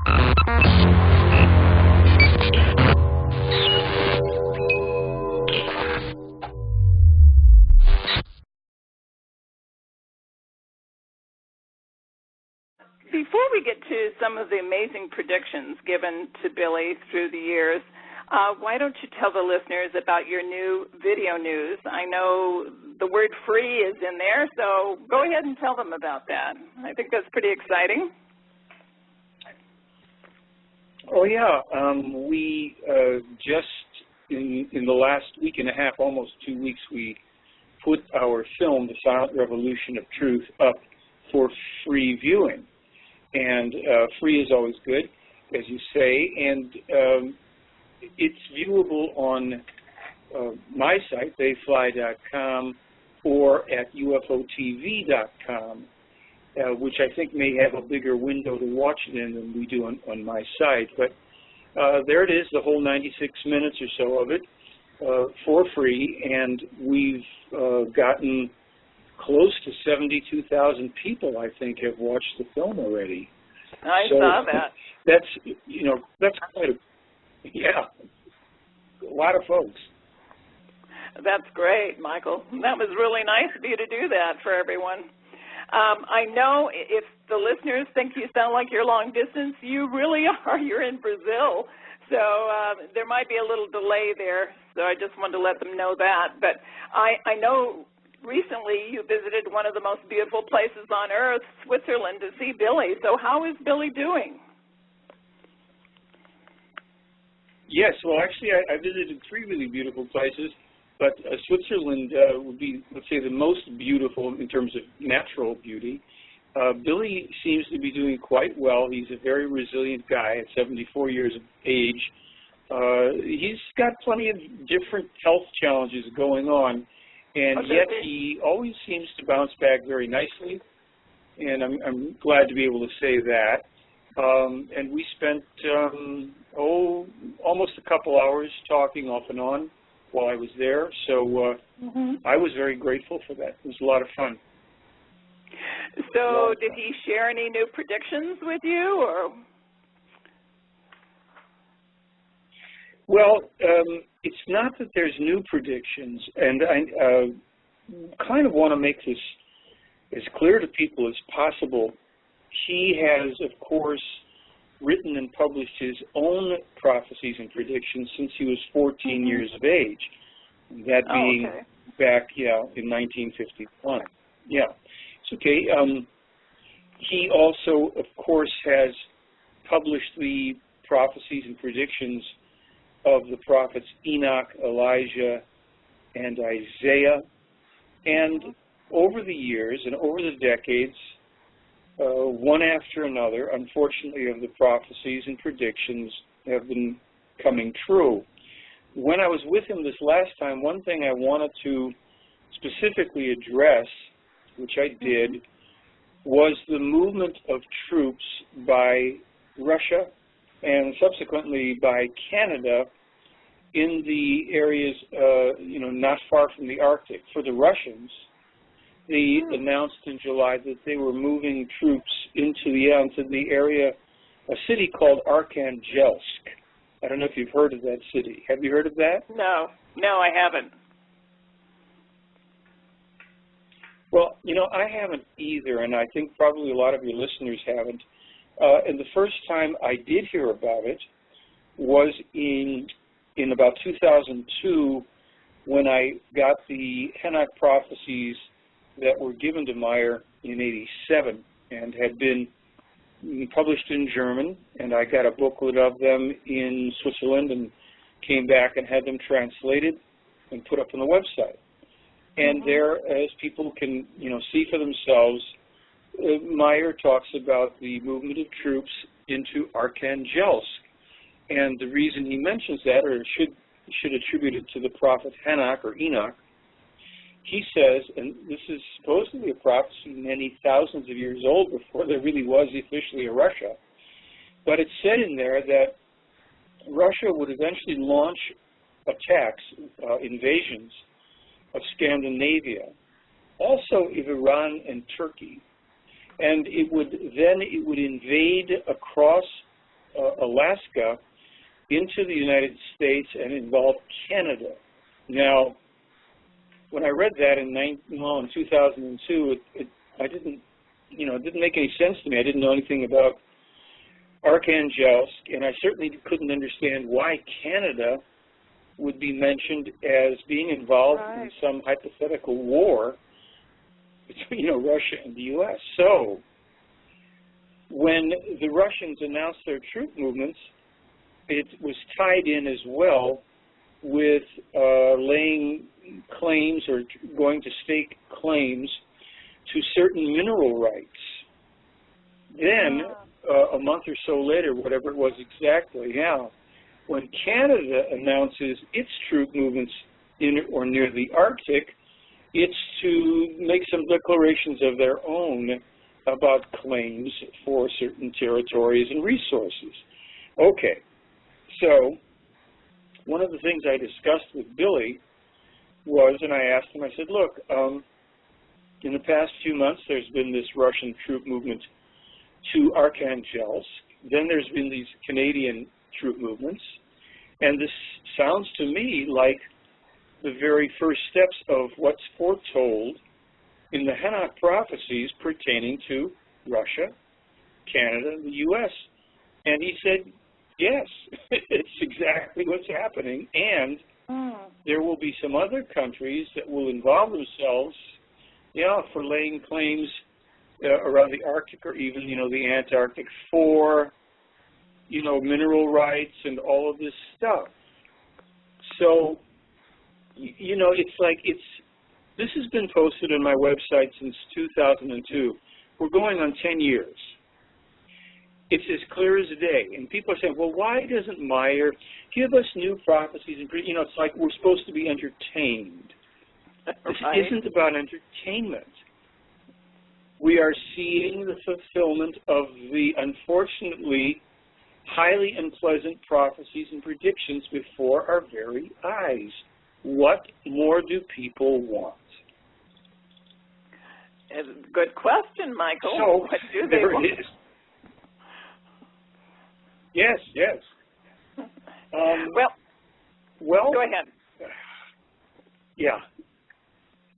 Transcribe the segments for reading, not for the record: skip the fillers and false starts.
Before we get to some of the amazing predictions given to Billy through the years, why don't you tell the listeners about your new video news? I know the word free is in there, so go ahead and tell them about that. I think that's pretty exciting. Oh, yeah. We just, in the last week and a half, almost 2 weeks, we put our film, The Silent Revolution of Truth, up for free viewing. And free is always good, as you say, and it's viewable on my site, theyfly.com, or at ufotv.com, which I think may have a bigger window to watch it in than we do on my site. But there it is, the whole 96 minutes or so of it, for free, and we've gotten close to 72,000 people, I think, have watched the film already. I saw that. That's quite a, yeah, a lot of folks. That's great, Michael. That was really nice of you to do that for everyone. I know if the listeners think you sound like you're long distance, you really are. You're in Brazil. So there might be a little delay there. So I just wanted to let them know that. But I know recently you visited one of the most beautiful places on earth, Switzerland, to see Billy. So how is Billy doing? Yes, well, actually, I visited 3 really beautiful places, but Switzerland would be, let's say, the most beautiful in terms of natural beauty. Billy seems to be doing quite well. He's a very resilient guy at 74 years of age. He's got plenty of different health challenges going on, and yet he always seems to bounce back very nicely, and I'm glad to be able to say that. And we spent, almost a couple hours talking off and on while I was there, so I was very grateful for that. It was a lot of fun. So did he share any new predictions with you, or? Well, it's not that there's new predictions, and I kind of want to make this as clear to people as possible. He has, of course, written and published his own prophecies and predictions since he was 14 years of age, that being back, in 1951. Yeah, it's okay. He also, of course, has published the prophecies and predictions of the prophets Enoch, Elijah, and Isaiah. And over the years and over the decades, one after another, unfortunately, of the prophecies and predictions have been coming true. When I was with him this last time, one thing I wanted to specifically address, which I did, was the movement of troops by Russia and subsequently by Canada in the areas, not far from the Arctic. For the Russians, they announced in July that they were moving troops into the area, a city called Arkhangelsk. I don't know if you've heard of that city. Have you heard of that? No, I haven't. Well, I haven't either, and I think probably a lot of your listeners haven't. And the first time I did hear about it was in about 2002, when I got the Enoch prophecies that were given to Meier in '87 and had been published in German, and I got a booklet of them in Switzerland and came back and had them translated and put up on the website. And there, as people can, see for themselves, Meier talks about the movement of troops into Arkhangelsk. And the reason he mentions that, or should attribute it to the prophet Enoch, he says, and this is supposedly a prophecy many thousands of years old before there really was officially a Russia, but it said in there that Russia would eventually launch attacks, invasions of Scandinavia, also of Iran and Turkey, and it would invade across Alaska into the United States and involved Canada. Now, when I read that in 2002, I didn't, it didn't make any sense to me. I didn't know anything about Arkhangelsk, and I certainly couldn't understand why Canada would be mentioned as being involved in some hypothetical war between, Russia and the U.S. So, when the Russians announced their troop movements, it was tied in as well with laying claims or going to stake claims to certain mineral rights. Then, a month or so later, whatever it was exactly, when Canada announces its troop movements in or near the Arctic, it's to make some declarations of their own about claims for certain territories and resources. Okay, so one of the things I discussed with Billy was, and I asked him, I said, look, in the past few months there's been this Russian troop movement to Arkhangelsk, then there's been these Canadian troop movements, and this sounds to me like the very first steps of what's foretold in the Hanok prophecies pertaining to Russia, Canada, and the U.S. And he said, yes, it's exactly what's happening, and there will be some other countries that will involve themselves, for laying claims around the Arctic or even, the Antarctic for, mineral rights and all of this stuff. So, it's like this has been posted on my website since 2002. We're going on 10 years. It's as clear as day. And people are saying, well, why doesn't Meier give us new prophecies? And, it's like we're supposed to be entertained. This isn't about entertainment. We are seeing the fulfillment of the, unfortunately, highly unpleasant prophecies and predictions before our very eyes. What more do people want? Good question, Michael. So, what do they there want? it is. Yes. Well, go ahead. Yeah.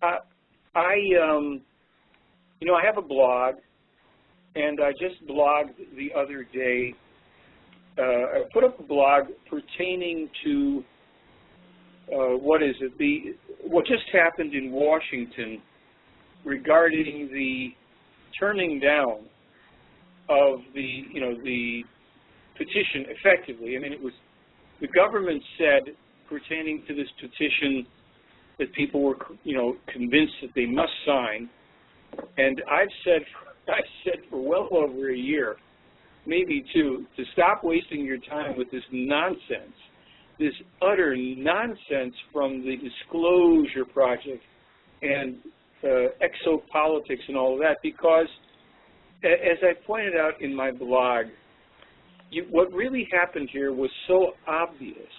I have a blog, and I just blogged the other day. I put up a blog pertaining to what just happened in Washington regarding the turning down of the petition effectively. I mean, it was the government said pertaining to this petition that people were, convinced that they must sign. And I've said for well over a year, maybe two, to stop wasting your time with this nonsense, this utter nonsense from the Disclosure Project and exopolitics and all of that, because as I pointed out in my blog, what really happened here was so obvious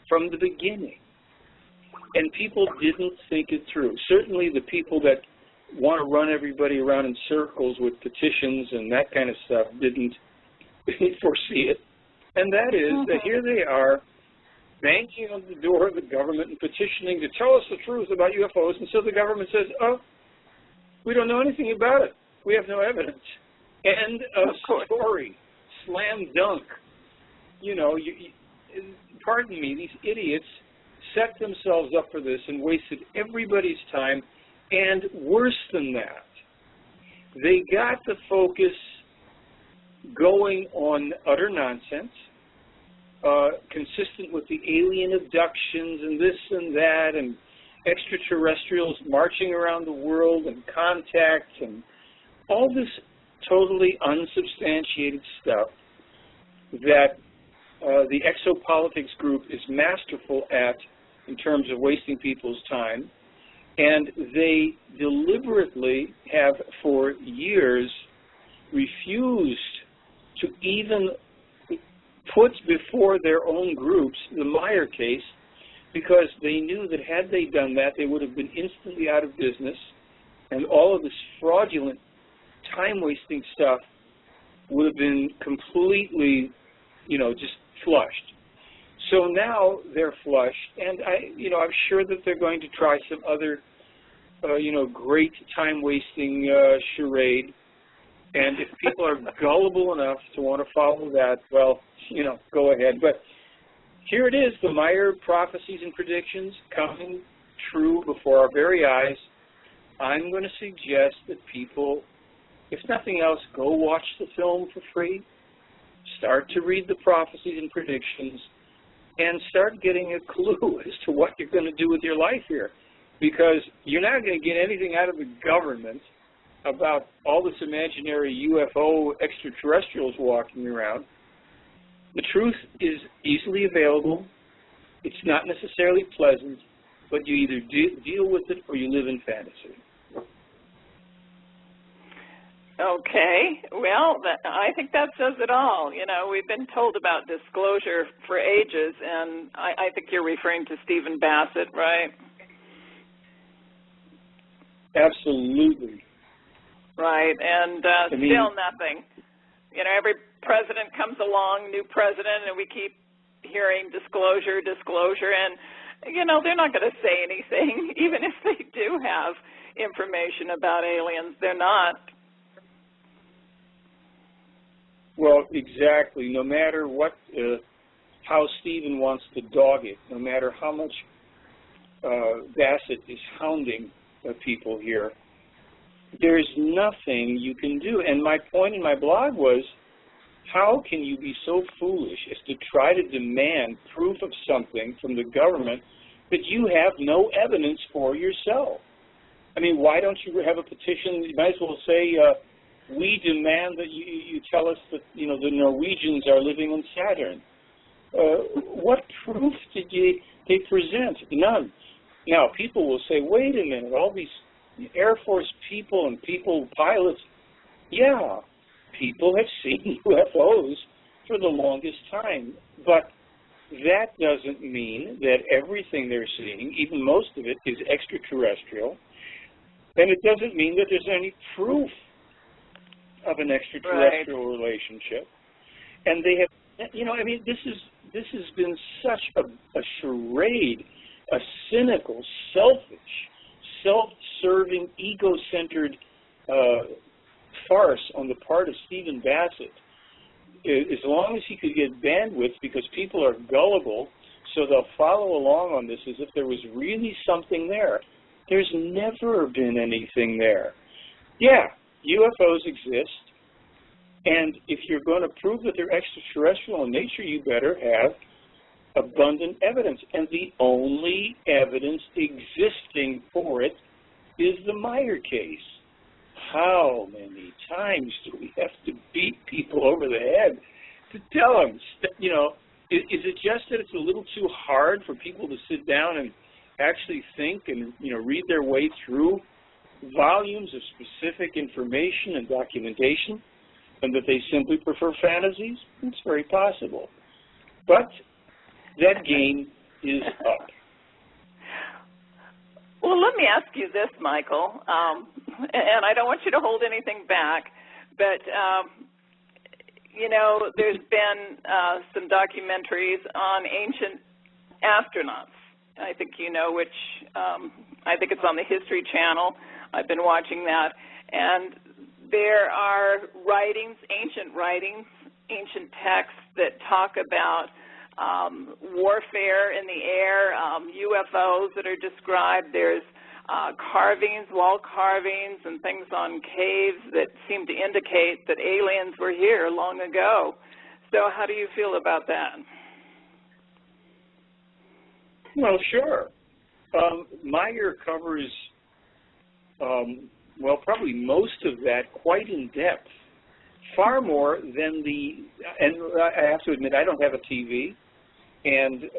from the beginning, and people didn't think it through. Certainly the people that want to run everybody around in circles with petitions and that kind of stuff didn't foresee it. And that is that here they are banging on the door of the government and petitioning to tell us the truth about UFOs, and so the government says, oh, we don't know anything about it. We have no evidence. End of story. Slam dunk. Pardon me, these idiots set themselves up for this and wasted everybody's time. And worse than that, they got the focus going on utter nonsense, consistent with the alien abductions and this and that, and extraterrestrials marching around the world and contacts and all this totally unsubstantiated stuff that the exopolitics group is masterful at in terms of wasting people's time. And they deliberately have for years refused to even put before their own groups the Meier case, because they knew that had they done that, they would have been instantly out of business, and all of this fraudulent, time-wasting stuff would have been completely just flushed. So now they're flushed, and I'm sure that they're going to try some other, great time-wasting charade. And if people are gullible enough to want to follow that, well, go ahead. But here it is, the Meier prophecies and predictions coming true before our very eyes. I'm going to suggest that people, if nothing else, go watch the film for free, start to read the prophecies and predictions, and start getting a clue as to what you're going to do with your life here. Because you're not going to get anything out of the government about all this imaginary UFO extraterrestrials walking around. The truth is easily available. It's not necessarily pleasant, but you either deal with it or you live in fantasy. Okay. Well, I think that says it all. We've been told about disclosure for ages, and I think you're referring to Stephen Bassett, right? Absolutely. Right, and still nothing. Every president comes along, new president, and we keep hearing disclosure, and, they're not going to say anything, even if they do have information about aliens. They're not. Well, exactly. No matter how Stephen wants to dog it, no matter how much Bassett is hounding people here, there's nothing you can do. And my point in my blog was, how can you be so foolish as to try to demand proof of something from the government that you have no evidence for yourself? I mean, why don't you have a petition? You might as well say, we demand that you tell us that, the Norwegians are living on Saturn. What proof did they present? None. Now, people will say, wait a minute, all these Air Force people and pilots, yeah, people have seen UFOs for the longest time, but that doesn't mean that everything they're seeing, even most of it, is extraterrestrial, and it doesn't mean that there's any proof of an extraterrestrial relationship. And they have, this has been such a charade, a cynical, selfish, self-serving, ego-centered farce on the part of Stephen Bassett. As long as he could get bandwidth, because people are gullible, so they'll follow along on this as if there was really something there. There's never been anything there. Yeah, UFOs exist, and if you're going to prove that they're extraterrestrial in nature, you better have abundant evidence. And the only evidence existing for it is the Meier case. How many times do we have to beat people over the head to tell them, is it just that it's a little too hard for people to sit down and actually think and, read their way through volumes of specific information and documentation, and that they simply prefer fantasies? It's very possible. But that game is up. Well, let me ask you this, Michael, and I don't want you to hold anything back, but, there's been some documentaries on ancient astronauts. I think you know which, I think it's on the History Channel. I've been watching that, and there are ancient texts that talk about warfare in the air, UFOs that are described. There's wall carvings, and things on caves that seem to indicate that aliens were here long ago. So how do you feel about that? Well, sure. Meier covers, probably most of that quite in depth, far more than and I have to admit, I don't have a TV, and,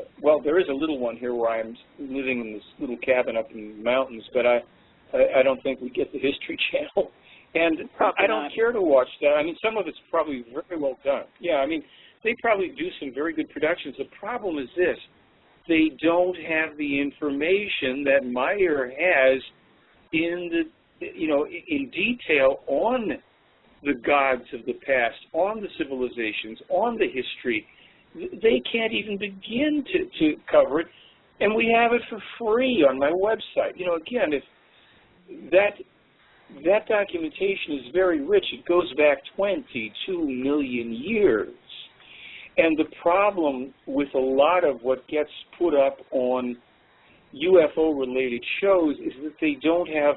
there is a little one here where I'm living in this little cabin up in the mountains, but I don't think we get the History Channel, and I don't care to watch that. I mean, some of it's probably very well done. Yeah, I mean, they probably do some very good productions. The problem is this: they don't have the information that Meier has in detail on the gods of the past, on the civilizations, on the history. They can't even begin to cover it, and we have it for free on my website. You know, again, if that documentation is very rich. It goes back 22 million years. And the problem with a lot of what gets put up on UFO-related shows is that they don't have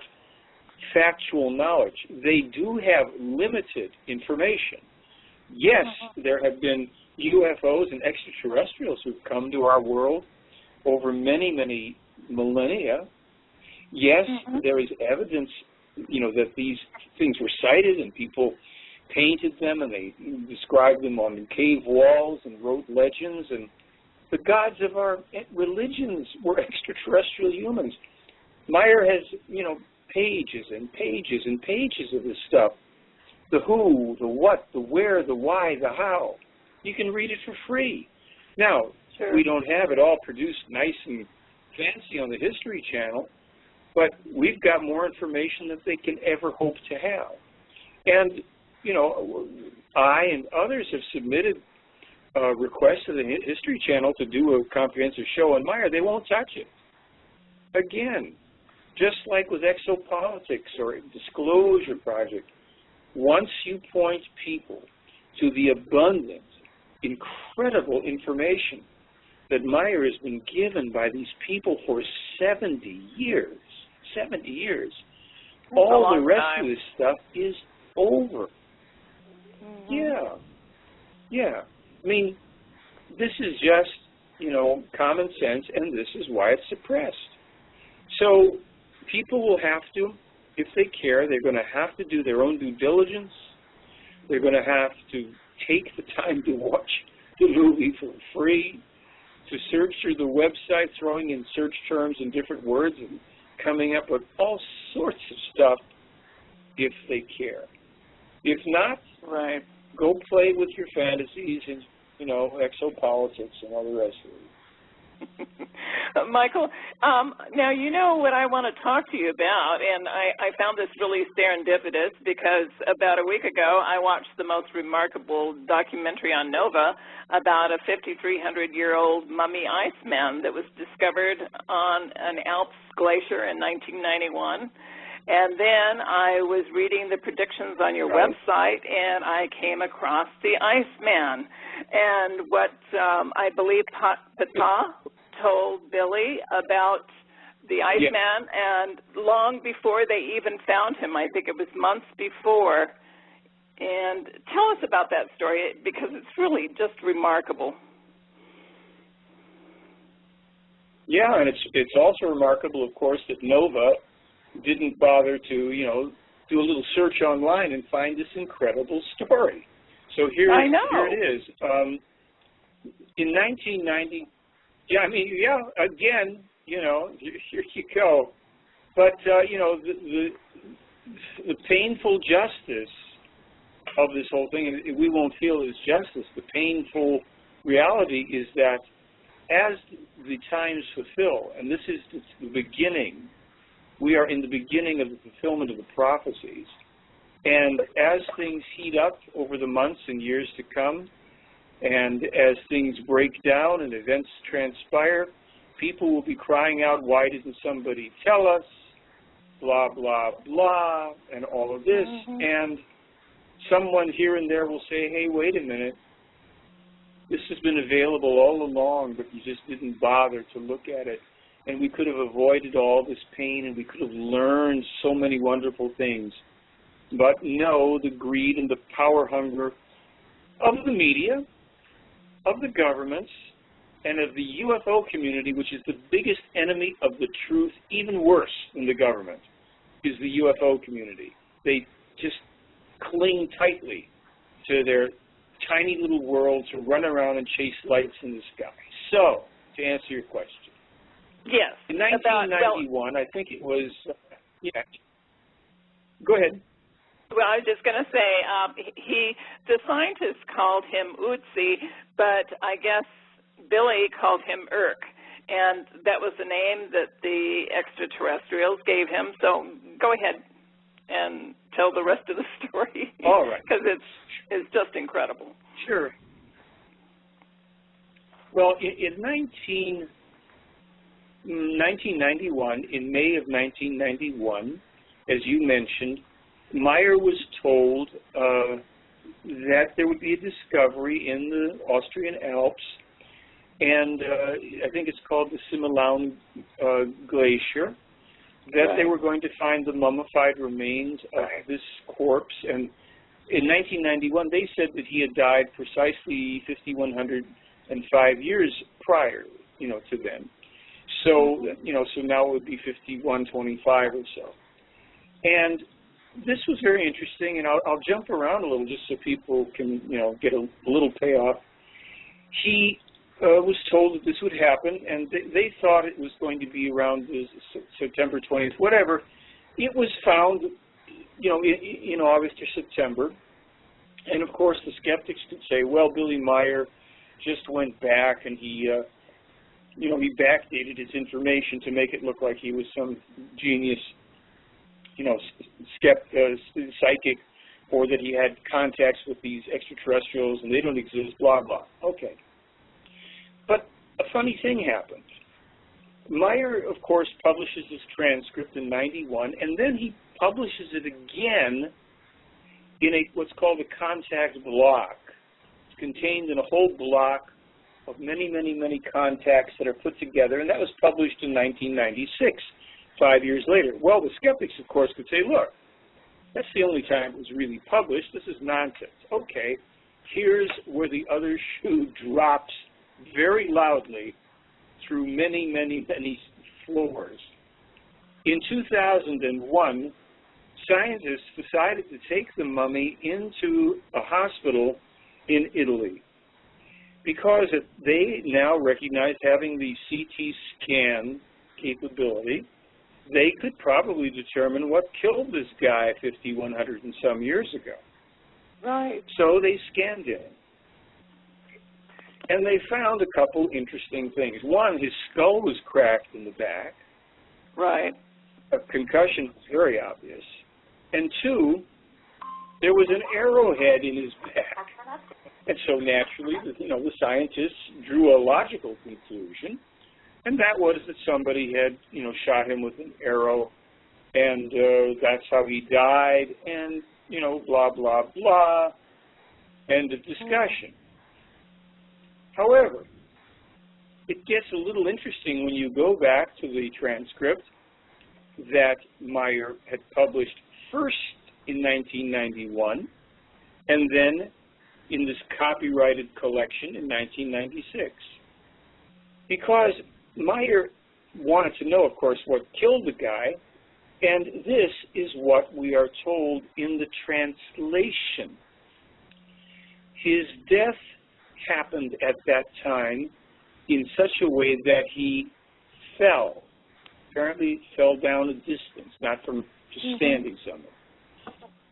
factual knowledge. They do have limited information. Yes, there have been UFOs and extraterrestrials who've come to our world over many, many millennia. Yes, there is evidence, you know, that these things were sighted and people painted them and they described them on cave walls and wrote legends, and the gods of our religions were extraterrestrial humans. Meier has, you know, pages and pages and pages of this stuff. The who, the what, the where, the why, the how. You can read it for free. Now, we don't have it all produced nice and fancy on the History Channel, but we've got more information than they can ever hope to have. And, you know, I and others have submitted requests to the History Channel to do a comprehensive show on Meier. They won't touch it. Again, just like with exopolitics or Disclosure Project, once you point people to the abundant, incredible information that Meier has been given by these people for 70 years, all the rest of this stuff is over. Yeah. I mean, this is just, you know, common sense, and this is why it's suppressed. So people will have to, if they care, they're going to have to do their own due diligence. They're going to have to take the time to watch the movie for free, to search through the website, throwing in search terms and different words and coming up with all sorts of stuff if they care. If not, go play with your fantasies and, you know, exopolitics and all the rest of it. Michael, now you know what I want to talk to you about, and I found this really serendipitous because about a week ago I watched the most remarkable documentary on Nova about a 5,300-year-old mummy iceman that was discovered on an Alps glacier in 1991. And then I was reading the predictions on your website, and I came across the Iceman. And what I believe Pata told Billy about the Iceman, and long before they even found him, I think it was months before. And tell us about that story, because it's really just remarkable. Yeah, and it's also remarkable, of course, that Nova didn't bother to, you know, do a little search online and find this incredible story. So here it is. In 1990, again, you know, here you go. But, you know, the painful justice of this whole thing, and we won't feel it as justice, the painful reality is that as the times fulfill, and this is the beginning, we are in the beginning of the fulfillment of the prophecies. And as things heat up over the months and years to come, and as things break down and events transpire, people will be crying out, why didn't somebody tell us, blah, blah, blah, and all of this. And someone here and there will say, hey, wait a minute, this has been available all along, but you just didn't bother to look at it. And we could have avoided all this pain, and we could have learned so many wonderful things. But no, the greed and the power hunger of the media, of the governments, and of the UFO community, which is the biggest enemy of the truth, even worse than the government, is the UFO community. They just cling tightly to their tiny little world to run around and chase lights in the sky. So, to answer your question. Yes. In 1991, I think it was, Go ahead. Well, I was just going to say, the scientists called him Utsi, but I guess Billy called him Urk, and that was the name that the extraterrestrials gave him. So go ahead and tell the rest of the story. All right. Because it's just incredible. Sure. Well, in 1991, in May of 1991, as you mentioned, Meier was told that there would be a discovery in the Austrian Alps, and I think it's called the Simmelon Glacier, that they were going to find the mummified remains of this corpse. And in 1991, they said that he had died precisely 5,105 years prior, to then. So, so now it would be 5125 or so. And this was very interesting, and I'll jump around a little just so people can, get a little payoff. He was told that this would happen, and they thought it was going to be around September 20th, whatever. It was found, in August or September. And, of course, the skeptics could say, well, Billy Meier just went back and he backdated his information to make it look like he was some genius, psychic, or that he had contacts with these extraterrestrials and they don't exist, blah, blah. Okay. But a funny thing happened. Meier, of course, publishes his transcript in 91, and then he publishes it again in what's called a contact block. It's contained in a whole block of many, many, many contacts that are put together, and that was published in 1996, 5 years later. Well, the skeptics, of course, could say, look, that's the only time it was really published. This is nonsense. Okay, here's where the other shoe drops very loudly through many, many, many floors. In 2001, scientists decided to take the mummy into a hospital in Italy because they now recognized, having the CT scan capability, they could probably determine what killed this guy 5,100 and some years ago. Right. So they scanned him. And they found a couple interesting things. One, his skull was cracked in the back. Right. A concussion was very obvious. And two, there was an arrowhead in his back. And so naturally, the scientists drew a logical conclusion, and that was that somebody had, shot him with an arrow, and that's how he died, and, blah, blah, blah, end of discussion. However, it gets a little interesting when you go back to the transcript that Meier had published first in 1991, and then in this copyrighted collection in 1996. Because Meier wanted to know, of course, what killed the guy, and this is what we are told in the translation. His death happened at that time in such a way that he fell. Apparently fell down a distance, not from just standing somewhere.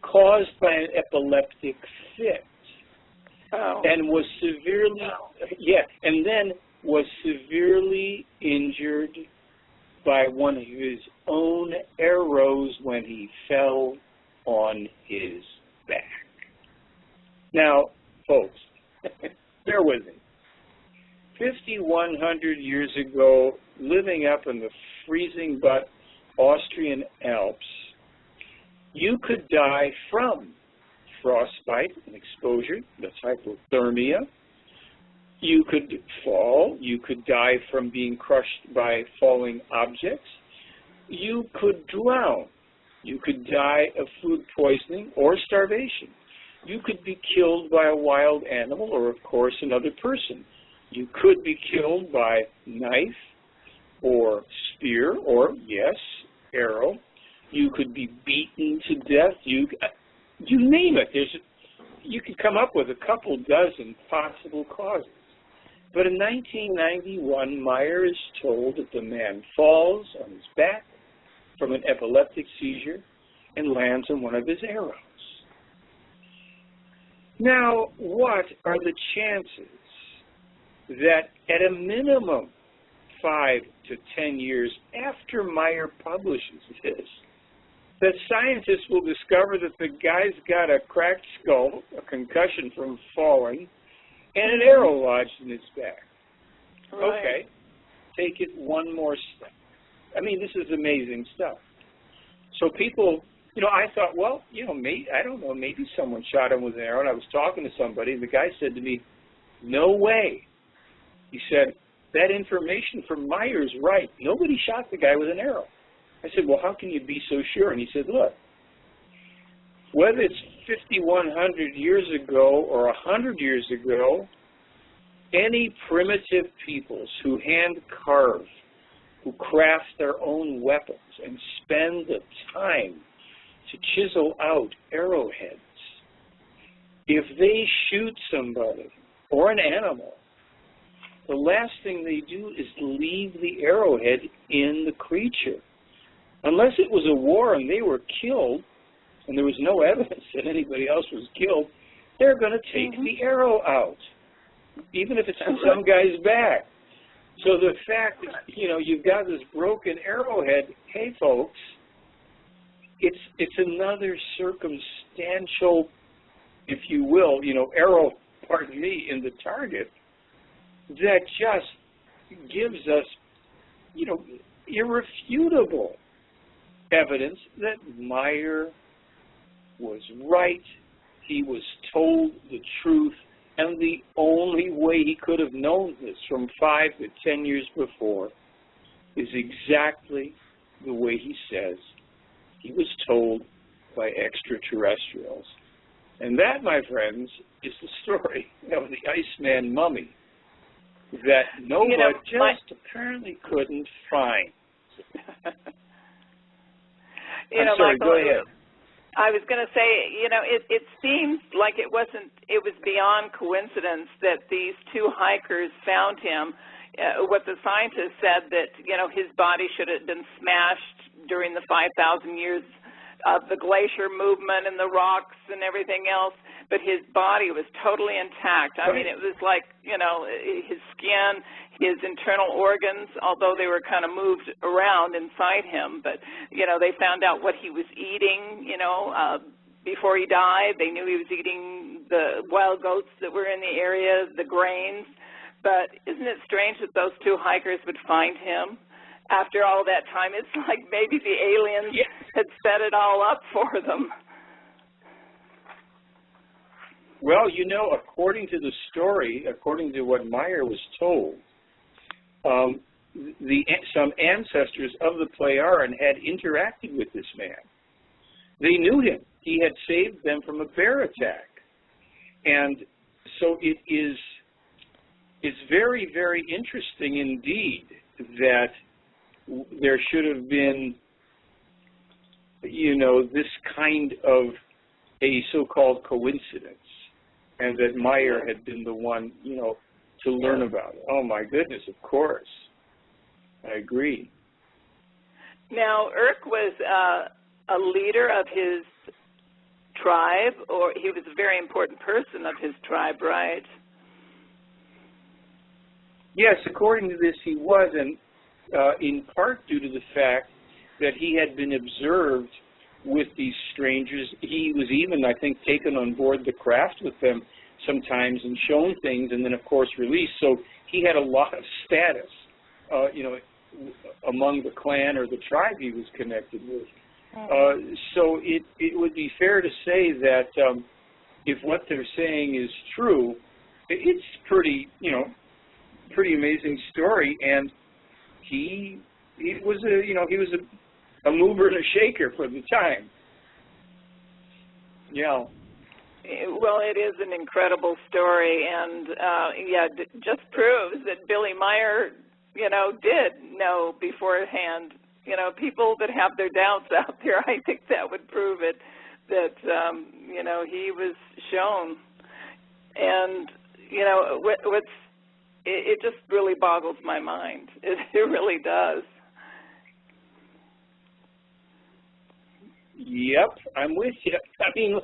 Caused by an epileptic fit. Oh. And was severely, and then was severely injured by one of his own arrows when he fell on his back. Now, folks, bear with me. 5,100 years ago, living up in the freezing butt Austrian Alps, you could die from frostbite and exposure, that's hypothermia. You could fall. You could die from being crushed by falling objects. You could drown. You could die of food poisoning or starvation. You could be killed by a wild animal or, of course, another person. You could be killed by knife or spear or, yes, arrow. You could be beaten to death. You name it. You could come up with a couple dozen possible causes. But in 1991, Meier is told that the man falls on his back from an epileptic seizure and lands on one of his arrows. Now, what are the chances that at a minimum 5 to 10 years after Meier publishes this, that scientists will discover that the guy's got a cracked skull, a concussion from falling, and an arrow lodged in his back. Right. Okay, take it one more step. I mean, this is amazing stuff. So people, I thought, well, I don't know, maybe someone shot him with an arrow. And I was talking to somebody, and the guy said to me, no way. He said, that information from Meier's right. Nobody shot the guy with an arrow. I said, well, how can you be so sure? And he said, look, whether it's 5,100 years ago or 100 years ago, any primitive peoples who hand carve, who craft their own weapons and spend the time to chisel out arrowheads, if they shoot somebody or an animal, the last thing they do is leave the arrowhead in the creature. Unless it was a war and they were killed, and there was no evidence that anybody else was killed, they're going to take the arrow out, even if it's in some guy's back. So the fact that, you've got this broken arrowhead, hey, folks, it's another circumstantial, if you will, arrow, pardon me, in the target that just gives us, irrefutable evidence that Meier was right. He was told the truth, and the only way he could have known this from 5 to 10 years before is exactly the way he says he was told by extraterrestrials. And that, my friends, is the story of the Iceman mummy that nobody apparently couldn't find. I'm sorry, Michael, go ahead. I was going to say, it seems like it was beyond coincidence that these two hikers found him. What the scientists said that, his body should have been smashed during the 5,000 years of the glacier movement and the rocks and everything else, but his body was totally intact. I mean, it was like, his skin, his internal organs, although they were kind of moved around inside him, but, they found out what he was eating, before he died. They knew he was eating the wild goats that were in the area, the grains, but isn't it strange that those two hikers would find him after all that time? It's like maybe the aliens had set it all up for them. Well, according to the story, according to what Meier was told, some ancestors of the Plejaren had interacted with this man. They knew him. He had saved them from a bear attack. And so it's very, very interesting indeed that there should have been, this kind of a so-called coincidence, and that Meier had been the one, to learn about it. Oh, my goodness, of course. I agree. Now, Urk was a leader of his tribe, or he was a very important person of his tribe, right? Yes, according to this, he was, and in part due to the fact that he had been observed with these strangers. He was even, I think, taken on board the craft with them sometimes and shown things, and then, of course, released. So he had a lot of status, among the clan or the tribe he was connected with. So it would be fair to say that if what they're saying is true, it's pretty amazing story, and he was a mover and a shaker for the time. Yeah. Well, it is an incredible story, and just proves that Billy Meier, did know beforehand. People that have their doubts out there, I think that would prove it, that, he was shown. And, it just really boggles my mind. It really does. Yep, I'm with you. I mean,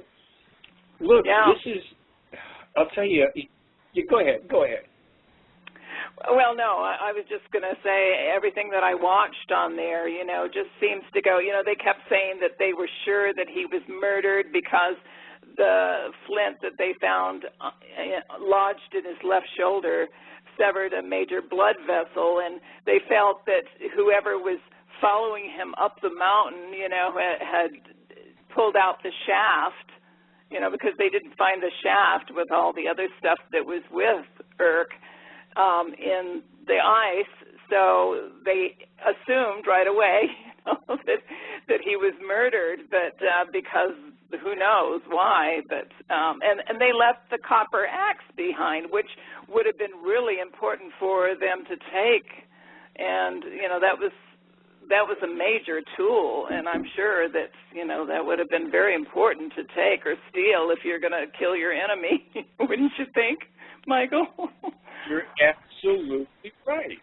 look, this is, I'll tell you, go ahead. Well, no, I was just going to say everything that I watched on there, just seems to go, they kept saying that they were sure that he was murdered because the flint that they found lodged in his left shoulder severed a major blood vessel, and they felt that whoever was following him up the mountain, had pulled out the shaft, because they didn't find the shaft with all the other stuff that was with Irk in the ice, so they assumed right away that he was murdered, but because who knows why, but and they left the copper axe behind, which would have been really important for them to take, and that was a major tool, and I'm sure that that would have been very important to take or steal if you're going to kill your enemy, wouldn't you think, Michael? You're absolutely right.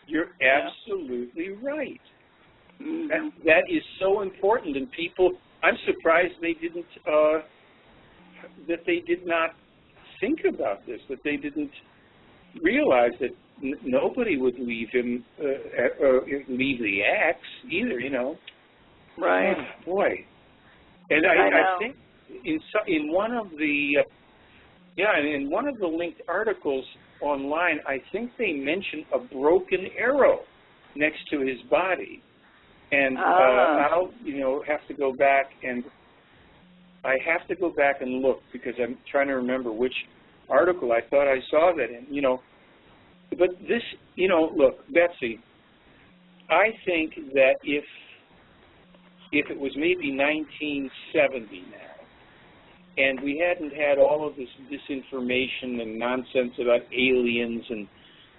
You're absolutely right. Mm-hmm. That is so important, and people, I'm surprised they didn't, that they did not think about this, that they didn't realize that nobody would leave him, leave the axe either, Right. Oh, boy. And I think in one of the, in one of the linked articles online, I think they mentioned a broken arrow next to his body. And I'll, have to go back and look because I'm trying to remember which article I thought I saw that in, But this, look, Betsy, I think that if it was maybe 1970 now, and we hadn't had all of this disinformation and nonsense about aliens and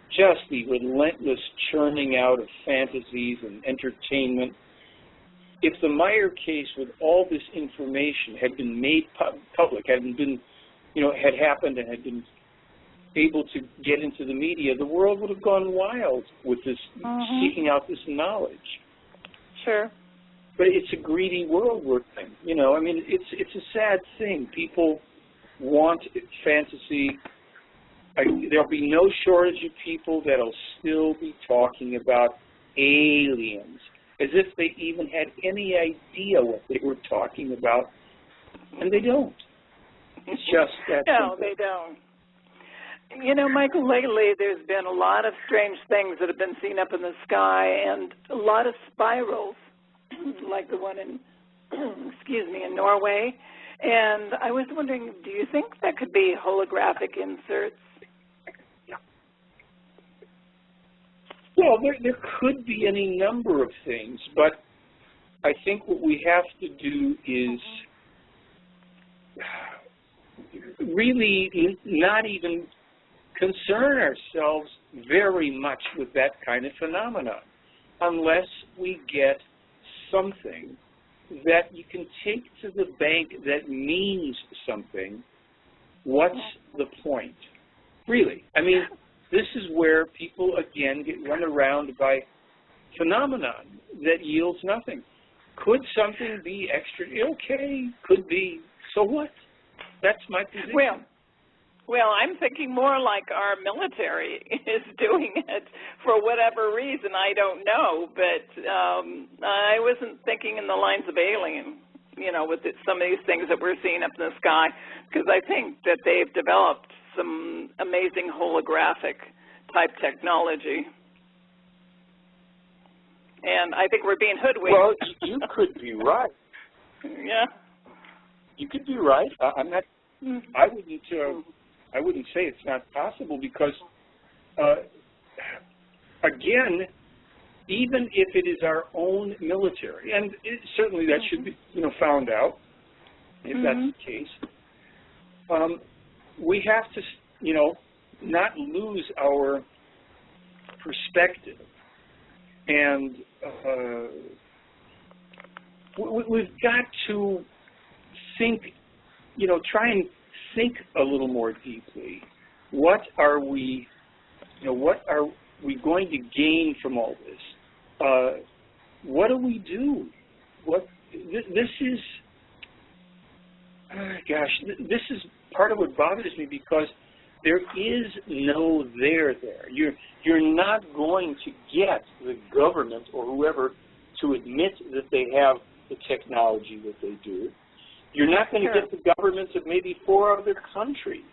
just the relentless churning out of fantasies and entertainment, if the Meier case with all this information had been made public, had happened and had been able to get into the media, the world would have gone wild with this, seeking out this knowledge. Sure. But it's a greedy world we're in. It's a sad thing. People want fantasy. There'll be no shortage of people that'll still be talking about aliens, as if they even had any idea what they were talking about, and they don't. It's just that simple. No, they don't. Michael, lately there's been a lot of strange things that have been seen up in the sky and a lot of spirals, like the one in, in Norway. And I was wondering, do you think that could be holographic inserts? Well, there could be any number of things, but I think what we have to do is really not even concern ourselves very much with that kind of phenomenon, unless we get something that you can take to the bank that means something. What's the point? Really? This is where people, again, get run around by phenomenon that yields nothing. Could something be extra? Okay, could be. So what? That's my position. Well, I'm thinking more like our military is doing it for whatever reason. I don't know, but I wasn't thinking in the lines of alien, with some of these things that we're seeing up in the sky, because I think that they've developed some amazing holographic type technology. And I think we're being hoodwinked. Well, you could be right. Yeah. You could be right. I'm not. I wouldn't say it's not possible because, again, even if it is our own military, and certainly that should be found out if that's the case. We have to not lose our perspective, and we've got to think, try and think a little more deeply. What are we going to gain from all this? What do we do? This is, this is part of what bothers me, because There is no there. You're not going to get the government or whoever to admit that they have the technology that they do. You're not going to get the governments of maybe 4 other countries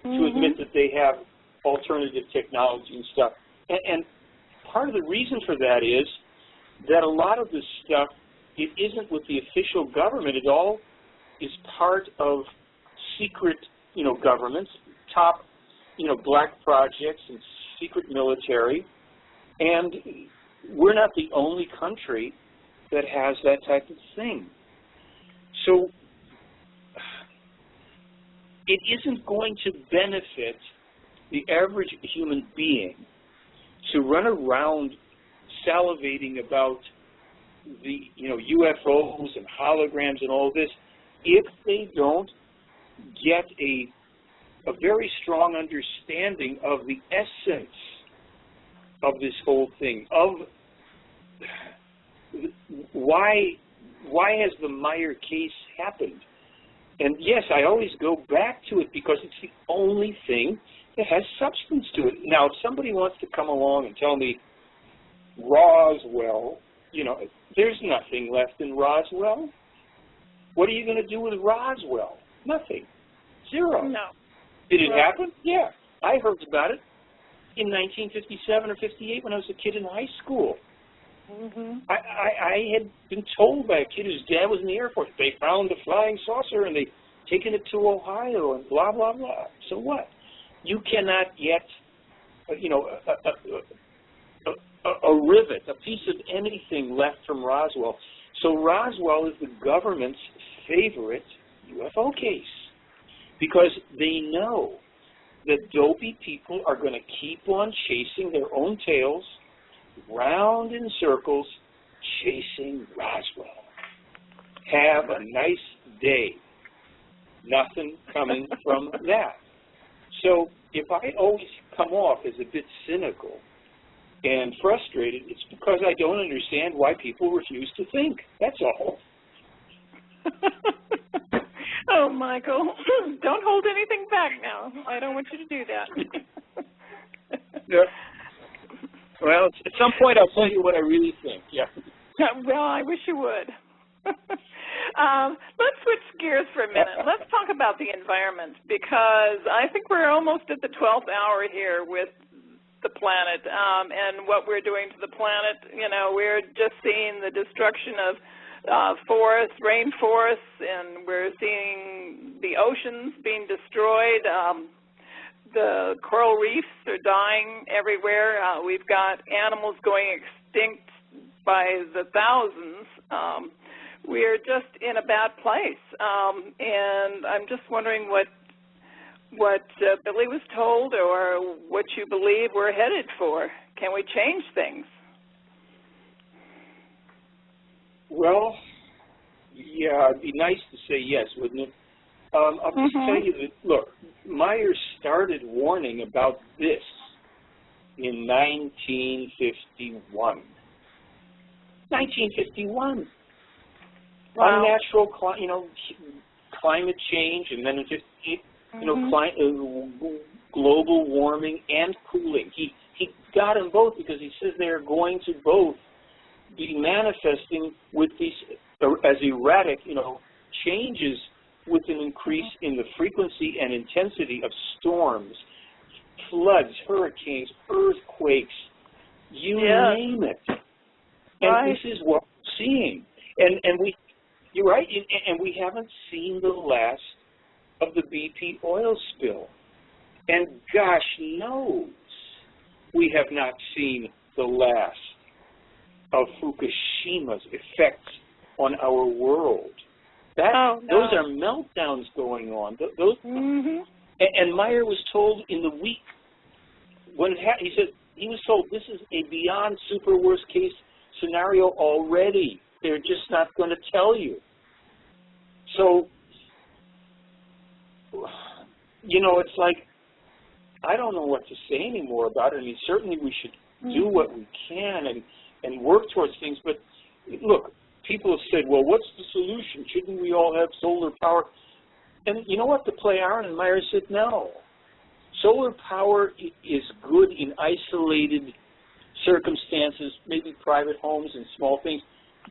to admit that they have alternative technology and stuff. And part of the reason for that is that a lot of this stuff, it isn't with the official government. It all is part of secret, governments, top, black projects and secret military. And we're not the only country that has that type of thing. So it isn't going to benefit the average human being to run around salivating about the UFOs and holograms and all this if they don't get a very strong understanding of the essence of this whole thing, of why has the Meier case happened. And yes, I always go back to it because it's the only thing that has substance to it. Now, if somebody wants to come along and tell me Roswell, there's nothing left in Roswell. What are you going to do with Roswell? Nothing. Zero. No. Did it happen? Yeah. I heard about it in 1957 or 58 when I was a kid in high school. I had been told by a kid whose dad was in the Air Force, they found a flying saucer and they've taken it to Ohio and blah, blah, blah. So what? You cannot yet, a rivet, a piece of anything left from Roswell. So Roswell is the government's favorite UFO case because they know that dopey people are going to keep on chasing their own tails round in circles, chasing Roswell. Have a nice day. Nothing coming from that. So if I always come off as a bit cynical and frustrated, it's because I don't understand why people refuse to think. That's all. Oh, Michael, don't hold anything back now. I don't want you to do that. Yeah. Well, at some point I'll tell you what I really think. Yeah. Well, I wish you would. Let's switch gears for a minute. Let's talk about the environment because I think we're almost at the 12th hour here with the planet and what we're doing to the planet. We're just seeing the destruction of forests, rainforests, and we're seeing the oceans being destroyed. The coral reefs are dying everywhere. We've got animals going extinct by the thousands. We're just in a bad place. And I'm just wondering what Billy was told or what you believe we're headed for. Can we change things? Well, yeah, it'd be nice to say yes, wouldn't it? I'll just tell you that, look, Meier started warning about this in 1951. 1951. Wow. Unnatural, climate change, and then global warming and cooling. He got them both because he says they are going to both be manifesting with these as erratic, changes with an increase in the frequency and intensity of storms, floods, hurricanes, earthquakes, you name it. And this is what we're seeing. And you're right, and we haven't seen the last of the BP oil spill. And gosh knows we have not seen the last of Fukushima's effects on our world. Those are meltdowns going on. And Meier was told in the week when it happened, he said he was told this is a beyond super worst case scenario already. They're just not going to tell you. So, it's like I don't know what to say anymore about it. I mean, certainly we should do what we can and work towards things. But look, people have said, well, what's the solution? Shouldn't we all have solar power? And you know what? The play Aaron and Meier said no. Solar power is good in isolated circumstances, maybe private homes and small things.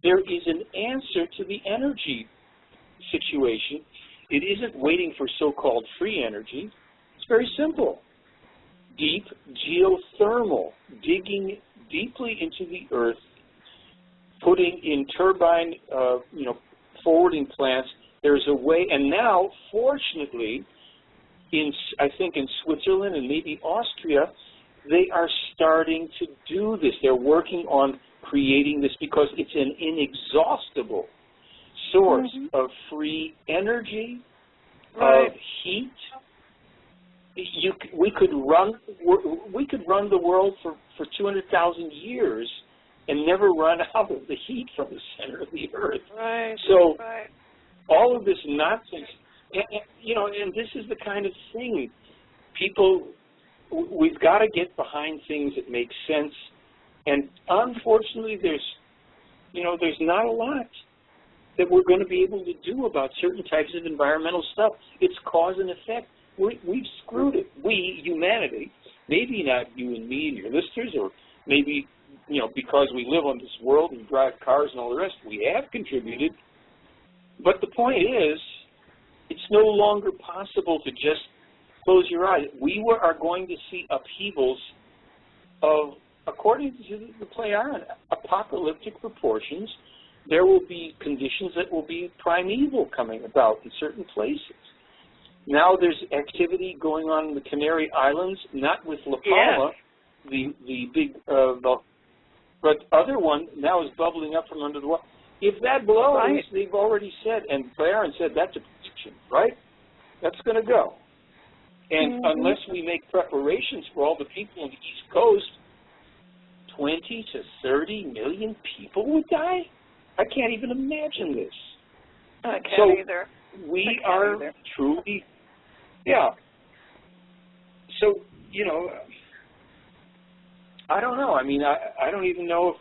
There is an answer to the energy situation. It isn't waiting for so-called free energy. It's very simple. Deep geothermal, digging deeply into the earth, putting in turbine, forwarding plants. There's a way, and now, fortunately, I think in Switzerland and maybe Austria, they are starting to do this. They're working on creating this because it's an inexhaustible source of free energy, of heat. We could run the world for 200,000 years and never run out of the heat from the center of the earth. Right. So all of this nonsense, and this is the kind of thing people. We've got to get behind things that make sense, and unfortunately, there's not a lot that we're going to be able to do about certain types of environmental stuff. It's cause and effect. We've screwed it. We, humanity, maybe not you and me and your listeners, or maybe because we live on this world and drive cars and all the rest, we have contributed. But the point is, it's no longer possible to just close your eyes. We are going to see upheavals of, according to the play on, apocalyptic proportions. There will be conditions that will be primeval coming about in certain places. Now there's activity going on in the Canary Islands, not with La Palma, the big, but other one now is bubbling up from under the water. If that blows, they've already said, and Barron said that's a prediction, right? That's going to go. And unless we make preparations for all the people on the East Coast, 20 to 30 million people would die? I can't even imagine this. I can't either. We are truly, So, I don't know. I mean, I don't even know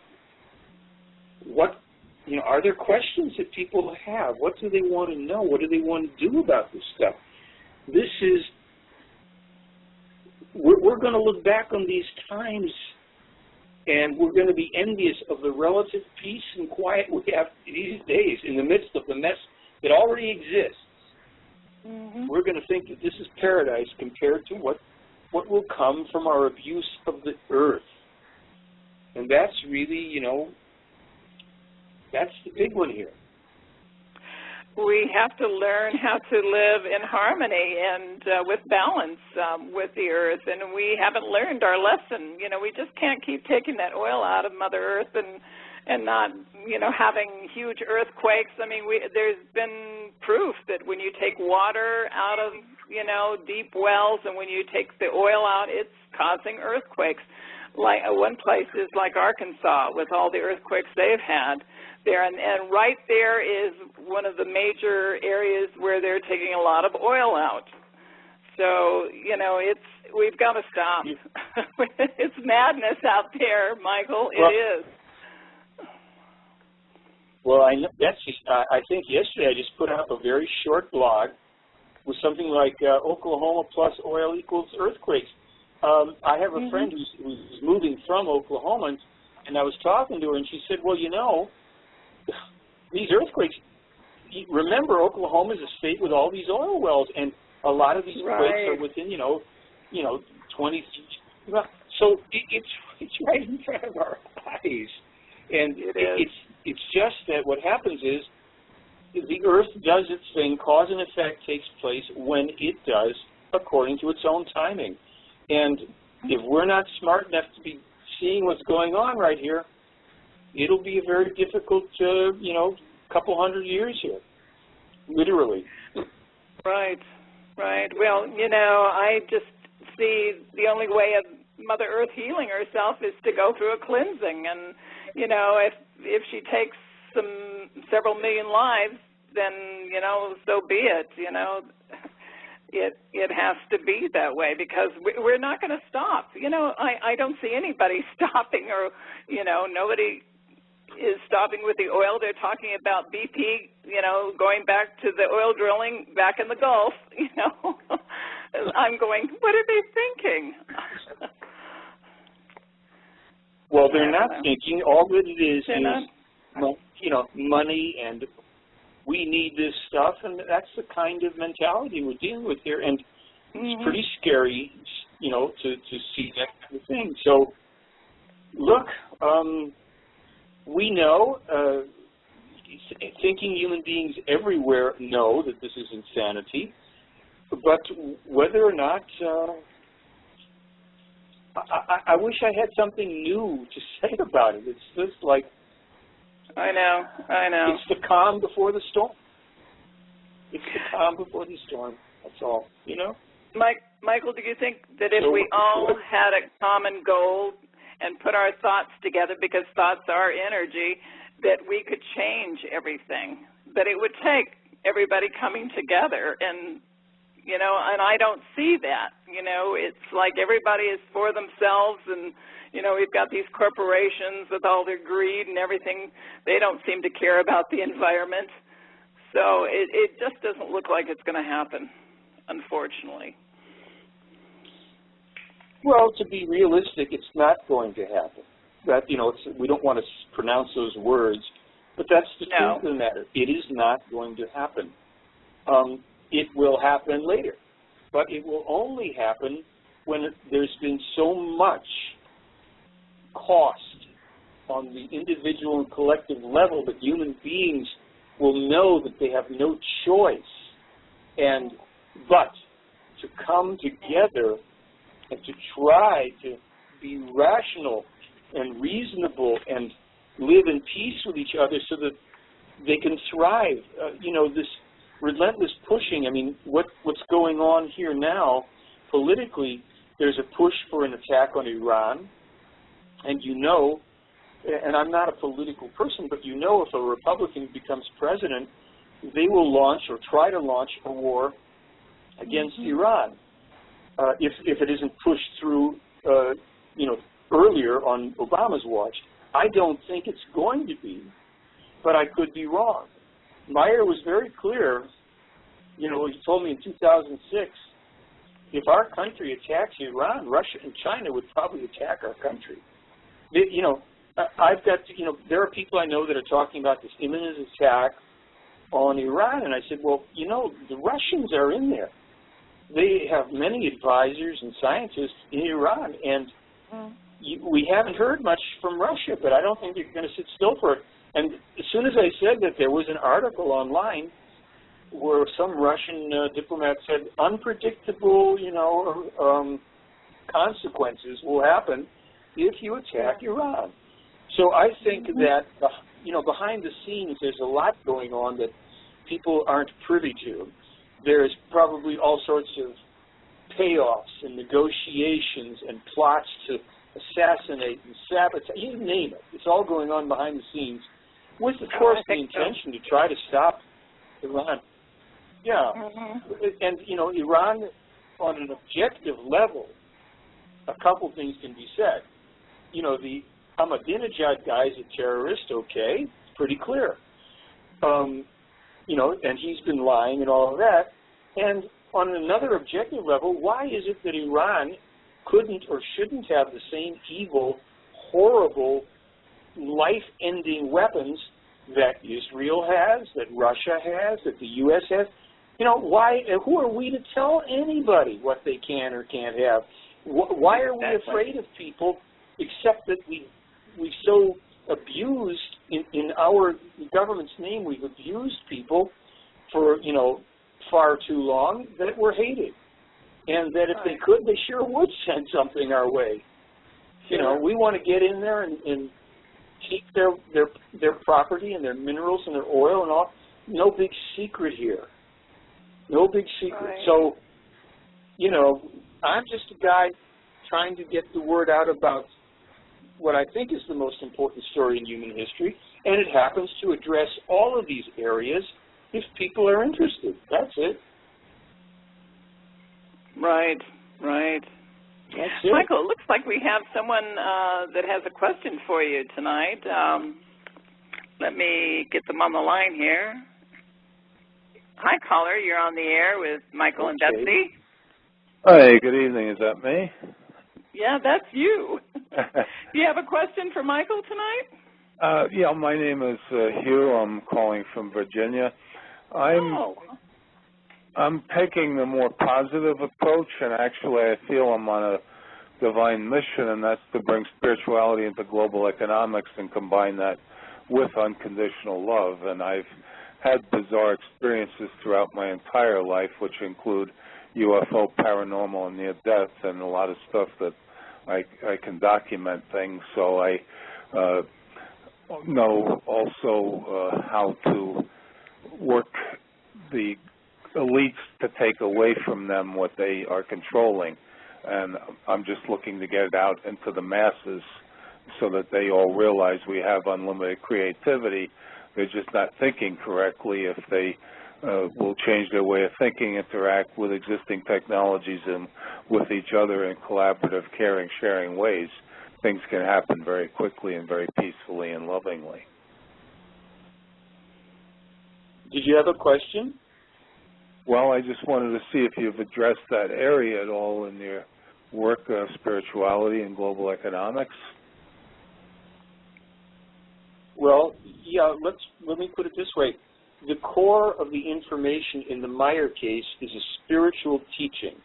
are there questions that people have? What do they want to know? What do they want to do about this stuff? We're going to look back on these times, and we're going to be envious of the relative peace and quiet we have these days in the midst of the mess that already exists. We're going to think that this is paradise compared to what will come from our abuse of the earth. And that's really, that's the big one here. We have to learn how to live in harmony and with balance with the earth, and we haven't learned our lesson. We just can't keep taking that oil out of Mother Earth and not, having huge earthquakes. I mean, there's been proof that when you take water out of, deep wells, and when you take the oil out, it's causing earthquakes. Like one place is like Arkansas with all the earthquakes they've had there, and right there is one of the major areas where they're taking a lot of oil out. So, we've got to stop. It's madness out there, Michael. It is. Well, I think yesterday I just put out a very short blog with something like Oklahoma plus oil equals earthquakes. I have a friend who's moving from Oklahoma, and I was talking to her, and she said, well, these earthquakes, remember Oklahoma is a state with all these oil wells, and a lot of these quakes are within, 20 feet. So it's right in front of our eyes. And it's just that what happens is the earth does its thing, cause and effect takes place when it does according to its own timing. And if we're not smart enough to be seeing what's going on right here, it'll be a very difficult, couple hundred years here, literally. Right. Well, I just see the only way of Mother Earth healing herself is to go through a cleansing. And, if she takes several million lives, then, so be it, It has to be that way because we're not going to stop. I don't see anybody stopping or, nobody is stopping with the oil. They're talking about BP, going back to the oil drilling back in the Gulf, I'm going, what are they thinking? Well, they're not thinking. All that it is, not. Money, and we need this stuff, and that's the kind of mentality we're dealing with here. And it's pretty scary, to see that kind of thing. So, look, we know, thinking human beings everywhere know that this is insanity, but whether or not, I wish I had something new to say about it. It's just like, I know. It's the calm before the storm. It's the calm before the storm. That's all, Michael, do you think that if we all had a common goal and put our thoughts together, because thoughts are energy, that we could change everything? But it would take everybody coming together, and I don't see that. It's like everybody is for themselves, and we've got these corporations with all their greed and everything. They don't seem to care about the environment. So it just doesn't look like it's going to happen, unfortunately. Well, to be realistic, it's not going to happen. That we don't want to pronounce those words, but that's the truth of the matter. It is not going to happen. It will happen later, but it will only happen when there's been so much cost on the individual and collective level that human beings will know that they have no choice, but to come together and to try to be rational and reasonable and live in peace with each other so that they can thrive. This relentless pushing, what's going on here now politically, there's a push for an attack on Iran, and and I'm not a political person, but if a Republican becomes president, they will launch or try to launch a war against Iran. If it isn't pushed through, earlier on Obama's watch. I don't think it's going to be, but I could be wrong. Meier was very clear. He told me in 2006, if our country attacks Iran, Russia and China would probably attack our country. There are people I know that are talking about this imminent attack on Iran, and I said, well, the Russians are in there. They have many advisors and scientists in Iran, and we haven't heard much from Russia, but I don't think they're going to sit still for it. And as soon as I said that, there was an article online where some Russian diplomat said unpredictable, consequences will happen if you attack Iran. So I think that, behind the scenes, there's a lot going on that people aren't privy to. There's probably all sorts of payoffs and negotiations and plots to assassinate and sabotage, you name it. It's all going on behind the scenes with, of course, the intention to try to stop Iran. Yeah. And, Iran, on an objective level, a couple things can be said. The Ahmadinejad guy is a terrorist, okay, it's pretty clear. And he's been lying and all of that. And on another objective level, why is it that Iran couldn't or shouldn't have the same evil, horrible, life-ending weapons that Israel has, that Russia has, that the U.S. has? Why? Who are we to tell anybody what they can or can't have? Why are we afraid of people, except that we've so abused, in our government's name, we've abused people for, far too long, that we're hated. And that if they could, they sure would send something our way. We want to get in there and take their property and their minerals and their oil and all. No big secret here. No big secret. Right. So, I'm just a guy trying to get the word out about what I think is the most important story in human history, and it happens to address all of these areas if people are interested. That's it. Right. That's it. Michael, it looks like we have someone that has a question for you tonight. Let me get them on the line here. Hi, caller. You're on the air with Michael and Betsy. Hi, good evening. Is that me? Yeah, that's you. Do you have a question for Michael tonight? Yeah, my name is Hugh. I'm calling from Virginia. I'm taking the more positive approach, and actually I feel I'm on a divine mission, and that's to bring spirituality into global economics and combine that with unconditional love. And I've had bizarre experiences throughout my entire life, which include UFO, paranormal, and near-death, and a lot of stuff that I can document things. So I know also how to work the elites to take away from them what they are controlling. And I'm just looking to get it out into the masses so that they all realize we have unlimited creativity. They're just not thinking correctly. If they will change their way of thinking, interact with existing technologies and with each other in collaborative, caring, sharing ways, things can happen very quickly and very peacefully and lovingly. Did you have a question? Well, I just wanted to see if you've addressed that area at all in your work of spirituality and global economics. Well, yeah, let me put it this way. The core of the information in the Meier case is a spiritual teaching.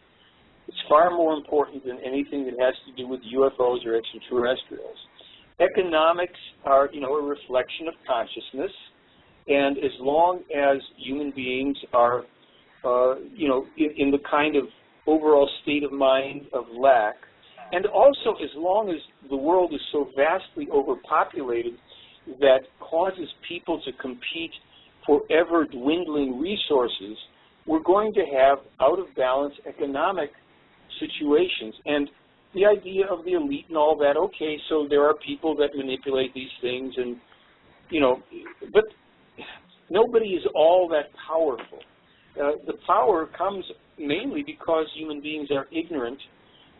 It's far more important than anything that has to do with UFOs or extraterrestrials. Economics are, a reflection of consciousness, and as long as human beings are, in the kind of overall state of mind of lack, and also as long as the world is so vastly overpopulated that causes people to compete for ever dwindling resources, we're going to have out of balance economic situations. And the idea of the elite and all that, okay, so there are people that manipulate these things, and but nobody is all that powerful. The power comes mainly because human beings are ignorant.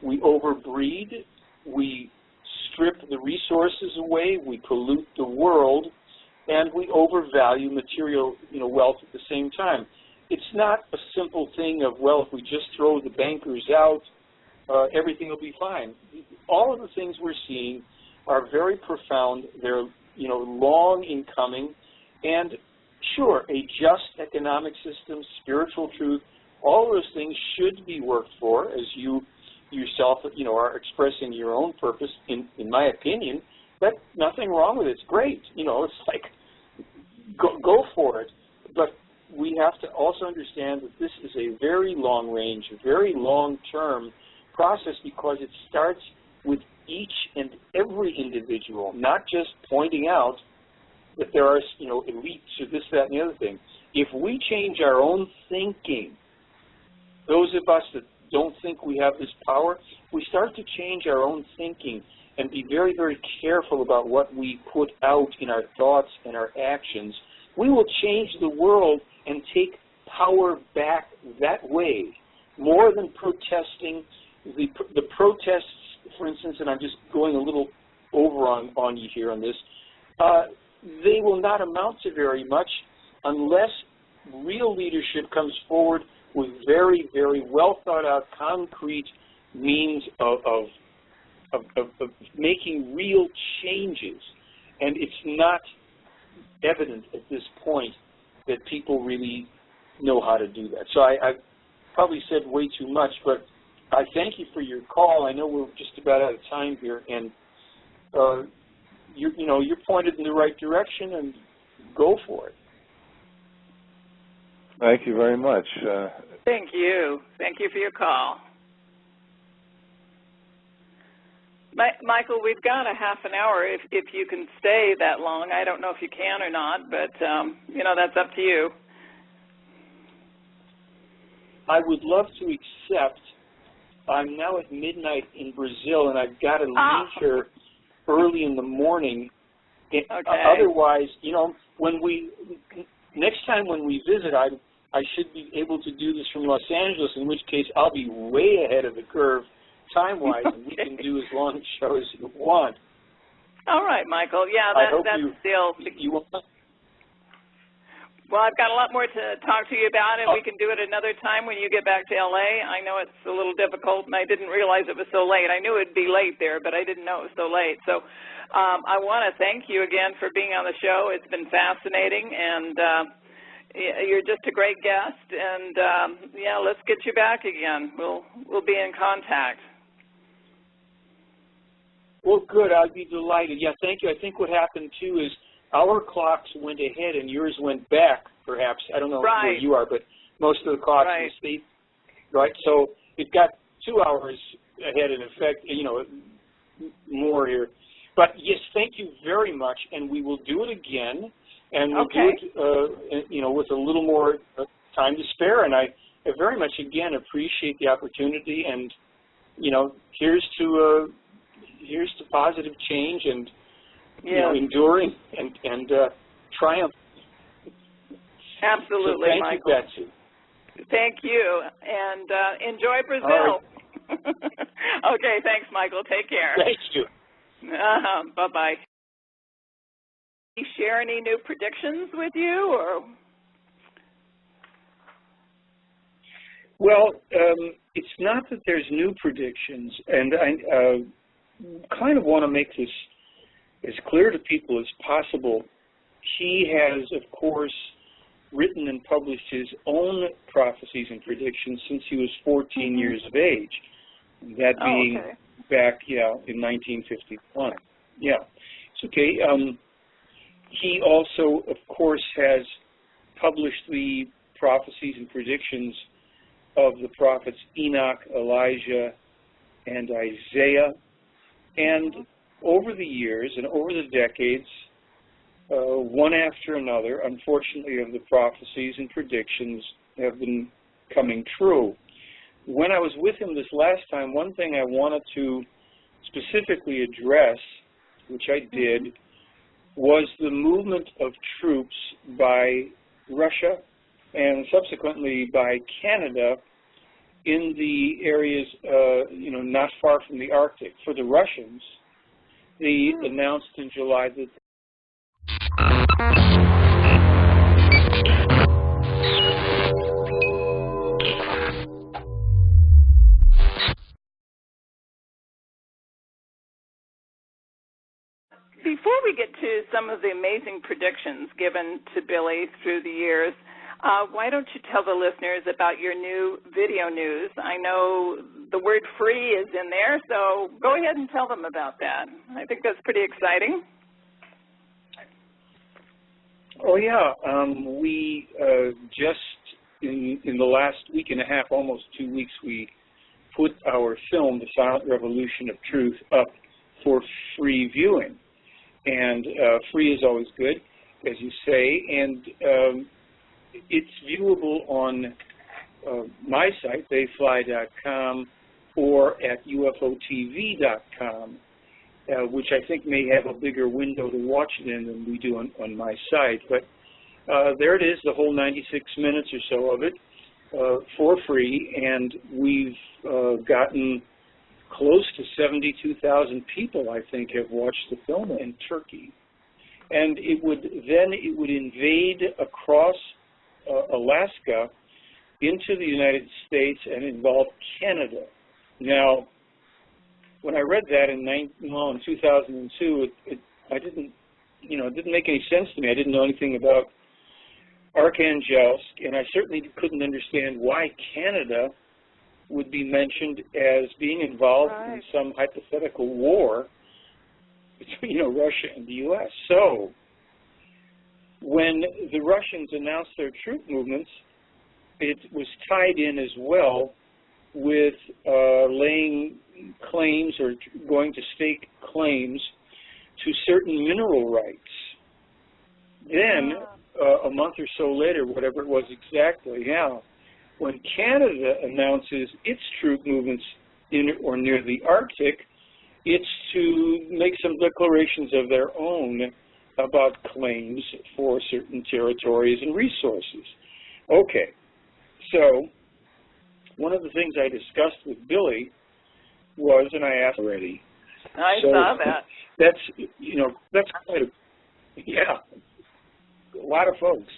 We overbreed, we strip the resources away, we pollute the world, and we overvalue material, wealth at the same time. It's not a simple thing of, well, if we just throw the bankers out, everything will be fine. All of the things we're seeing are very profound. They're, long in coming, and sure, a just economic system, spiritual truth, all of those things should be worked for, as you yourself, are expressing your own purpose. In my opinion, that's nothing wrong with it. It's great. It's like, go for it. But we have to also understand that this is a very long range, a very long-term process, because it starts with each and every individual, not just pointing out that there are, elites or this, that, and the other thing. If we change our own thinking, those of us that don't think we have this power, we start to change our own thinking and be very, very careful about what we put out in our thoughts and our actions. We will change the world and take power back that way, more than protesting. The protests, for instance, and I'm just going a little over on you here on this, they will not amount to very much unless real leadership comes forward with very, very well thought out, concrete means of making real changes. And it's not evident at this point that people really know how to do that. So I probably said way too much, but I thank you for your call. I know we're just about out of time here, and you're pointed in the right direction, and go for it. Thank you very much. Thank you. Thank you for your call. Michael, we've got a half an hour if you can stay that long. I don't know if you can or not, but, that's up to you. I would love to accept. I'm now at midnight in Brazil, and I've got to leave here early in the morning. Okay. Otherwise, next time when we visit, I should be able to do this from Los Angeles, in which case I'll be way ahead of the curve time-wise, and we can do as long a show as you want. All right, Michael. Yeah, that's the deal. Well, I've got a lot more to talk to you about, and we can do it another time when you get back to L.A. I know it's a little difficult, and I didn't realize it was so late. I knew it would be late there, but I didn't know it was so late. So I want to thank you again for being on the show. It's been fascinating, and you're just a great guest. And, yeah, let's get you back again. We'll be in contact. Well, good. I'd be delighted. Yeah, thank you. I think what happened, too, is our clocks went ahead and yours went back, perhaps. I don't know where you are, but most of the clocks in the States, right? So it got 2 hours ahead in effect, you know, more here. But, yes, thank you very much, and we will do it again, and we'll do it, you know, with a little more time to spare. And I very much, again, appreciate the opportunity, and, you know, here's to positive change and, you know, enduring and triumph. Absolutely, so Michael. Thank you, Betsy. Thank you, and enjoy Brazil. Okay, thanks, Michael. Take care. Thank you. Bye-bye. Did he share any new predictions with you, or? Well, it's not that there's new predictions, and I kind of want to make this as clear to people as possible. He has, of course, written and published his own prophecies and predictions since he was 14 years of age, that being back, in 1951. Yeah, it's okay. He also, of course, has published the prophecies and predictions of the prophets Enoch, Elijah, and Isaiah. And over the years and over the decades, one after another, unfortunately, of the prophecies and predictions have been coming true. When I was with him this last time, one thing I wanted to specifically address, which I did, was the movement of troops by Russia and subsequently by Canada in the areas, not far from the Arctic. For the Russians, they announced in July that Before we get to some of the amazing predictions given to Billy through the years, why don't you tell the listeners about your new video news? I know the word free is in there, so go ahead and tell them about that. I think that's pretty exciting. Oh, yeah. We just, in the last week and a half, almost 2 weeks, we put our film, The Silent Revolution of Truth, up for free viewing. And free is always good, as you say, and it's viewable on my site, theyfly.com, or at ufotv.com, which I think may have a bigger window to watch it in than we do on my site. But there it is, the whole 96 minutes or so of it, for free, and we've gotten close to 72,000 people, I think, have watched the film in Turkey. And it would invade across Alaska into the United States and involve Canada. Now, when I read that in 2002, it didn't make any sense to me. I didn't know anything about Arkhangelsk, and I certainly couldn't understand why Canada would be mentioned as being involved in some hypothetical war between Russia and the U.S. So when the Russians announced their troop movements, it was tied in as well with laying claims or going to stake claims to certain mineral rights. Then, a month or so later, whatever it was exactly, when Canada announces its troop movements in or near the Arctic, it's to make some declarations of their own about claims for certain territories and resources. Okay, so one of the things I discussed with Billy was, and I asked already. I saw that. That's quite a lot of folks.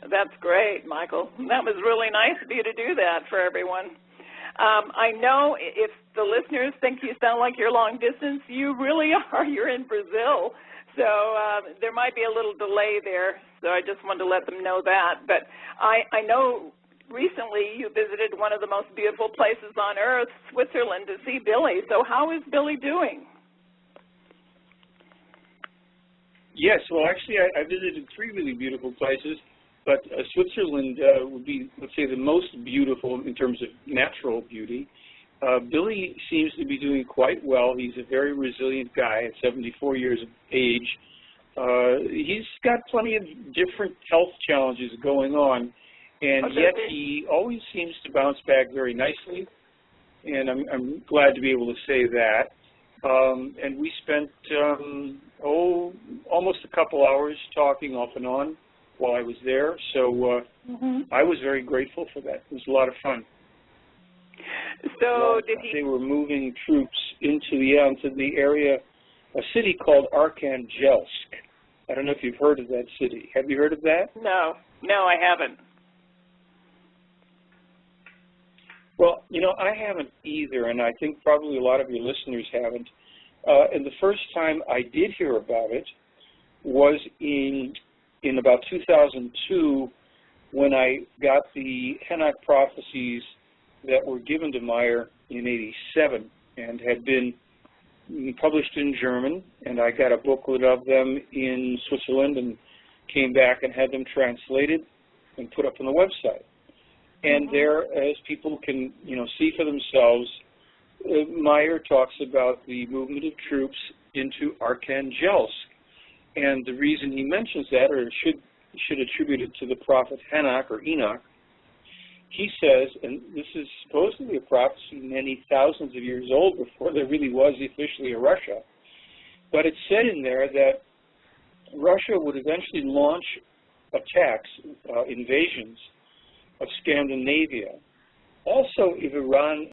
That's great, Michael. That was really nice of you to do that for everyone. I know if the listeners think you sound like you're long distance, you really are. You're in Brazil. So there might be a little delay there. So I just wanted to let them know that. But I know recently you visited one of the most beautiful places on earth, Switzerland, to see Billy. So how is Billy doing? Yes, well, actually, I visited 3 really beautiful places, but Switzerland would be, let's say, the most beautiful in terms of natural beauty. Billy seems to be doing quite well. He's a very resilient guy at 74 years of age. He's got plenty of different health challenges going on, and yet he always seems to bounce back very nicely, and I'm glad to be able to say that. And we spent, almost a couple hours talking off and on while I was there, so I was very grateful for that. It was a lot of fun. So They were moving troops into the area, a city called Arkhangelsk. I don't know if you've heard of that city. Have you heard of that? No, I haven't. Well, I haven't either, and I think probably a lot of your listeners haven't. And the first time I did hear about it was in about 2002 when I got the Enoch prophecies that were given to Meier in '87 and had been published in German, and I got a booklet of them in Switzerland and came back and had them translated and put up on the website. And there, as people can, see for themselves, Meier talks about the movement of troops into Arkhangelsk. And the reason he mentions that, or should attribute it to the prophet Enoch, he says, and this is supposedly a prophecy many thousands of years old before there really was officially a Russia, but it said in there that Russia would eventually launch attacks, invasions of Scandinavia. Also, if Iran